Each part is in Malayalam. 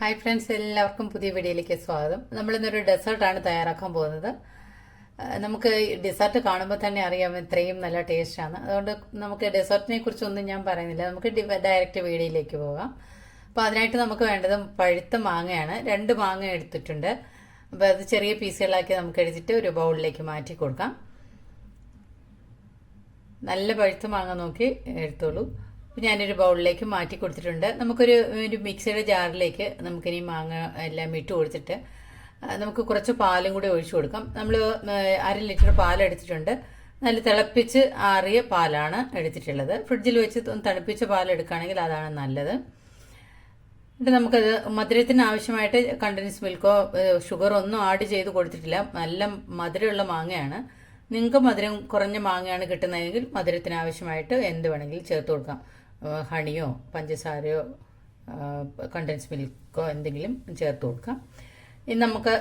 ഹായ് ഫ്രണ്ട്സ്, എല്ലാവർക്കും പുതിയ വീഡിയോയിലേക്ക് സ്വാഗതം. നമ്മളിന്നൊരു ഡെസേർട്ടാണ് തയ്യാറാക്കാൻ പോകുന്നത്. നമുക്ക് ഡെസേർട്ട് കാണുമ്പോൾ തന്നെ അറിയാം ഇത്രയും നല്ല ടേസ്റ്റാണ്. അതുകൊണ്ട് നമുക്ക് ഡെസേർട്ടിനെ കുറിച്ചൊന്നും ഞാൻ പറയുന്നില്ല, നമുക്ക് ഡയറക്റ്റ് വീഡിയോയിലേക്ക് പോകാം. അപ്പോൾ അതിനായിട്ട് നമുക്ക് വേണ്ടത് പഴുത്ത മാങ്ങയാണ്. 2 മാങ്ങ എടുത്തിട്ടുണ്ട്. അപ്പോൾ അത് ചെറിയ പീസുകളാക്കി നമുക്ക് എടുത്തിട്ട് ഒരു ബൗളിലേക്ക് മാറ്റി കൊടുക്കാം. നല്ല പഴുത്ത മാങ്ങ നോക്കി എടുത്തോളൂ. ഞാനൊരു ബൗളിലേക്ക് മാറ്റി കൊടുത്തിട്ടുണ്ട്. നമുക്കൊരു മിക്സിയുടെ ജാറിലേക്ക് നമുക്കിനി മാങ്ങ എല്ലാം ഇട്ട് കൊടുത്തിട്ട് നമുക്ക് കുറച്ച് പാലും കൂടി ഒഴിച്ചു കൊടുക്കാം. നമ്മൾ 1/2 ലിറ്റർ പാൽ എടുത്തിട്ടുണ്ട്. നല്ല തിളപ്പിച്ച് ആറിയ പാലാണ് എടുത്തിട്ടുള്ളത്. ഫ്രിഡ്ജിൽ വെച്ച് തണുപ്പിച്ച പാൽ എടുക്കുകയാണെങ്കിൽ അതാണ് നല്ലത്. എന്നിട്ട് നമുക്കത് മധുരത്തിന് ആവശ്യമായിട്ട് കണ്ടൻസ് മിൽക്കോ ഷുഗറോ ഒന്നും ആഡ് ചെയ്ത് കൊടുത്തിട്ടില്ല. നല്ല മധുരമുള്ള മാങ്ങയാണ്. നിങ്ങൾക്ക് മധുരം കുറഞ്ഞ മാങ്ങയാണ് കിട്ടുന്നതെങ്കിൽ മധുരത്തിന് ആവശ്യമായിട്ട് എന്ത് വേണമെങ്കിലും ചേർത്ത് കൊടുക്കാം. ഹണിയോ പഞ്ചസാരയോ കണ്ടൻസ് മിൽക്കോ എന്തെങ്കിലും ചേർത്ത് കൊടുക്കാം. ഇനി നമുക്ക്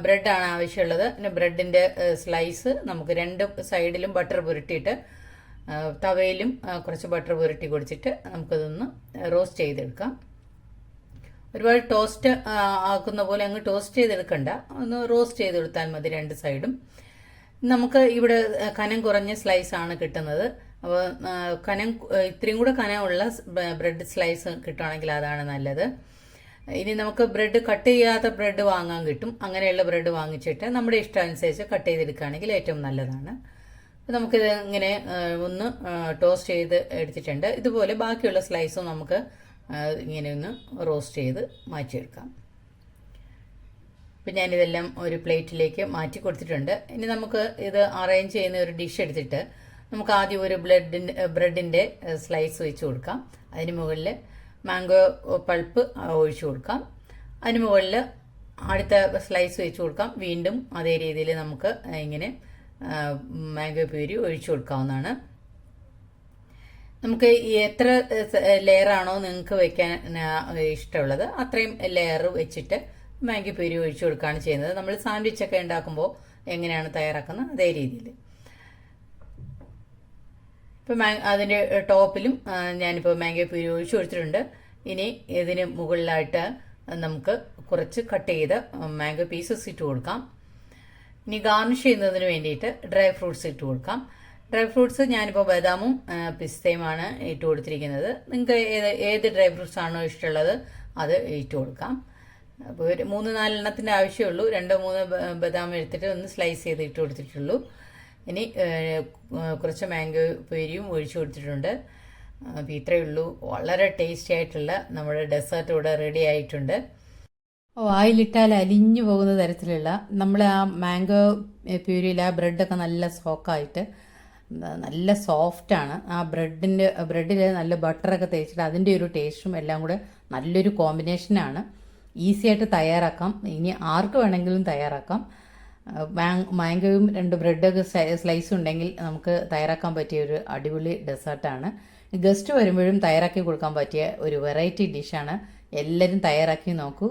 ബ്രെഡാണ് ആവശ്യമുള്ളത്. പിന്നെ ബ്രെഡിൻ്റെ സ്ലൈസ് നമുക്ക് 2 സൈഡിലും ബട്ടർ പുരട്ടിയിട്ട് തവയിലും കുറച്ച് ബട്ടർ പുരട്ടി കൊടുത്തിട്ട് നമുക്കതൊന്ന് റോസ്റ്റ് ചെയ്തെടുക്കാം. ഒരുപാട് ടോസ്റ്റ് ആക്കുന്ന പോലെ അങ്ങ് ടോസ്റ്റ് ചെയ്തെടുക്കണ്ട, ഒന്ന് റോസ്റ്റ് ചെയ്തെടുത്താൽ മതി 2 സൈഡും. നമുക്ക് ഇവിടെ കനം കുറഞ്ഞ സ്ലൈസ് ആണ് കിട്ടുന്നത്. അപ്പോൾ ഇത്രയും കൂടെ കനമുള്ള ബ്രെഡ് സ്ലൈസ് കിട്ടുകയാണെങ്കിൽ അതാണ് നല്ലത്. ഇനി നമുക്ക് ബ്രെഡ് കട്ട് ചെയ്യാത്ത ബ്രെഡ് വാങ്ങാൻ കിട്ടും. അങ്ങനെയുള്ള ബ്രെഡ് വാങ്ങിച്ചിട്ട് നമ്മുടെ ഇഷ്ടമനുസരിച്ച് കട്ട് ചെയ്തെടുക്കുകയാണെങ്കിൽ ഏറ്റവും നല്ലതാണ്. അപ്പോൾ നമുക്കിത് ഇങ്ങനെ ഒന്ന് ടോസ്റ്റ് ചെയ്ത് എടുത്തിട്ടുണ്ട്. ഇതുപോലെ ബാക്കിയുള്ള സ്ലൈസും നമുക്ക് ഇങ്ങനെ ഒന്ന് റോസ്റ്റ് ചെയ്ത് മാറ്റിയെടുക്കാം. അപ്പം ഞാനിതെല്ലാം ഒരു പ്ലേറ്റിലേക്ക് മാറ്റി കൊടുത്തിട്ടുണ്ട്. ഇനി നമുക്ക് ഇത് അറേഞ്ച് ചെയ്യുന്ന ഒരു ഡിഷ് എടുത്തിട്ട് നമുക്ക് ആദ്യം ഒരു ബ്രെഡിൻ്റെ സ്ലൈസ് വെച്ച് കൊടുക്കാം. അതിന് മുകളിൽ മാംഗോ പൾപ്പ് ഒഴിച്ചു കൊടുക്കാം. അതിന് മുകളിൽ അടുത്ത സ്ലൈസ് വെച്ച് കൊടുക്കാം. വീണ്ടും അതേ രീതിയിൽ നമുക്ക് ഇങ്ങനെ മാംഗോ പ്യൂരി ഒഴിച്ചു കൊടുക്കാവുന്നതാണ്. നമുക്ക് എത്ര ലെയറാണോ നിങ്ങൾക്ക് വെക്കാൻ ഇഷ്ടമുള്ളത് അത്രയും ലെയർ വെച്ചിട്ട് മാംഗോ പ്യൂരി ഒഴിച്ചു കൊടുക്കുകയാണ് ചെയ്യുന്നത്. നമ്മൾ സാൻഡ്വിച്ചൊക്കെ ഉണ്ടാക്കുമ്പോൾ എങ്ങനെയാണ് തയ്യാറാക്കുന്നത് അതേ രീതിയിൽ. ഇപ്പം അതിൻ്റെ ടോപ്പിലും ഞാനിപ്പോൾ മാംഗോ പ്യൂരി ഒഴിച്ചു കൊടുത്തിട്ടുണ്ട്. ഇനി ഇതിന് മുകളിലായിട്ട് നമുക്ക് കുറച്ച് കട്ട് ചെയ്ത് മാംഗോ പീസസ് ഇട്ട് കൊടുക്കാം. ഇനി ഗാർണിഷ് ചെയ്യുന്നതിന് വേണ്ടിയിട്ട് ഡ്രൈ ഫ്രൂട്ട്സ് ഇട്ട് കൊടുക്കാം. ഡ്രൈ ഫ്രൂട്ട്സ് ഞാനിപ്പോൾ ബദാമും പിസ്തയുമാണ് ഇട്ട് കൊടുത്തിരിക്കുന്നത്. നിങ്ങൾക്ക് ഏത് ഡ്രൈ ഫ്രൂട്ട്സ് ആണോ ഇഷ്ടമുള്ളത് അത് ഇട്ട് കൊടുക്കാം. അപ്പോൾ ഒരു 3-4 എണ്ണത്തിൻ്റെ ആവശ്യമുള്ളൂ. 2-3 ബദാം എടുത്തിട്ട് ഒന്ന് സ്ലൈസ് ചെയ്ത് ഇട്ട് കൊടുത്തിട്ടുള്ളൂ. ഇനി കുറച്ച് മാംഗോ പ്യൂരിയും ഒഴിച്ചു കൊടുത്തിട്ടുണ്ട്. അപ്പോൾ ഇത്രയേ ഉള്ളൂ. വളരെ ടേസ്റ്റി ആയിട്ടുള്ള നമ്മുടെ ഡെസേർട്ട് ഇവിടെ റെഡി ആയിട്ടുണ്ട്. വായിലിട്ടാൽ അലിഞ്ഞു പോകുന്ന തരത്തിലുള്ള നമ്മൾ ആ മാംഗോ പ്യൂരിയിൽ ആ ബ്രെഡൊക്കെ നല്ല സോക്കായിട്ട് നല്ല സോഫ്റ്റാണ്. ആ ബ്രെഡിൽ നല്ല ബട്ടറൊക്കെ തേച്ചിട്ട് അതിൻ്റെ ഒരു ടേസ്റ്റും എല്ലാം കൂടെ നല്ലൊരു കോമ്പിനേഷനാണ്. ഈസി ആയിട്ട് തയ്യാറാക്കാം. ഇനി ആർക്ക് വേണമെങ്കിലും തയ്യാറാക്കാം. മാംഗോയും 2 ബ്രെഡൊക്കെ സ്ലൈസ് ഉണ്ടെങ്കിൽ നമുക്ക് തയ്യാറാക്കാൻ പറ്റിയ ഒരു അടിപൊളി ഡെസേർട്ടാണ്. ഗസ്റ്റ് വരുമ്പോഴും തയ്യാറാക്കി കൊടുക്കാൻ പറ്റിയ ഒരു വെറൈറ്റി ഡിഷാണ്. എല്ലാവരും തയ്യാറാക്കി നോക്കൂ.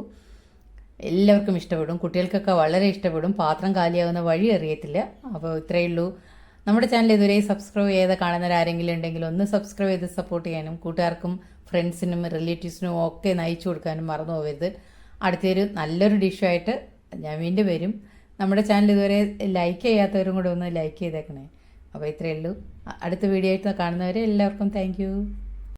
എല്ലാവർക്കും ഇഷ്ടപ്പെടും. കുട്ടികൾക്കൊക്കെ വളരെ ഇഷ്ടപ്പെടും. പാത്രം കാലിയാകുന്ന വഴി അറിയത്തില്ല. അപ്പോൾ ഇത്രയേ ഉള്ളൂ. നമ്മുടെ ചാനൽ ഇതുവരെ സബ്സ്ക്രൈബ് ചെയ്ത് കാണുന്നവരാരെങ്കിലും ഉണ്ടെങ്കിൽ ഒന്ന് സബ്സ്ക്രൈബ് ചെയ്ത് സപ്പോർട്ട് ചെയ്യാനും കൂട്ടുകാർക്കും ഫ്രണ്ട്സിനും റിലേറ്റീവ്സിനും ഒക്കെ നയിച്ചു കൊടുക്കാനും മറന്നു പോകരുത്. അടുത്തൊരു നല്ലൊരു ഡിഷായിട്ട് ഞാൻ വീണ്ടും വരും. നമ്മുടെ ചാനൽ ഇതുവരെ ലൈക്ക് ചെയ്യാത്തവരും കൂടെ ഒന്ന് ലൈക്ക് ചെയ്തേക്കണേ. അപ്പോൾ ഇത്രയേ ഉള്ളൂ. അടുത്ത വീഡിയോ ആയിട്ട് കാണുന്നവരെ എല്ലാവർക്കും താങ്ക് യു.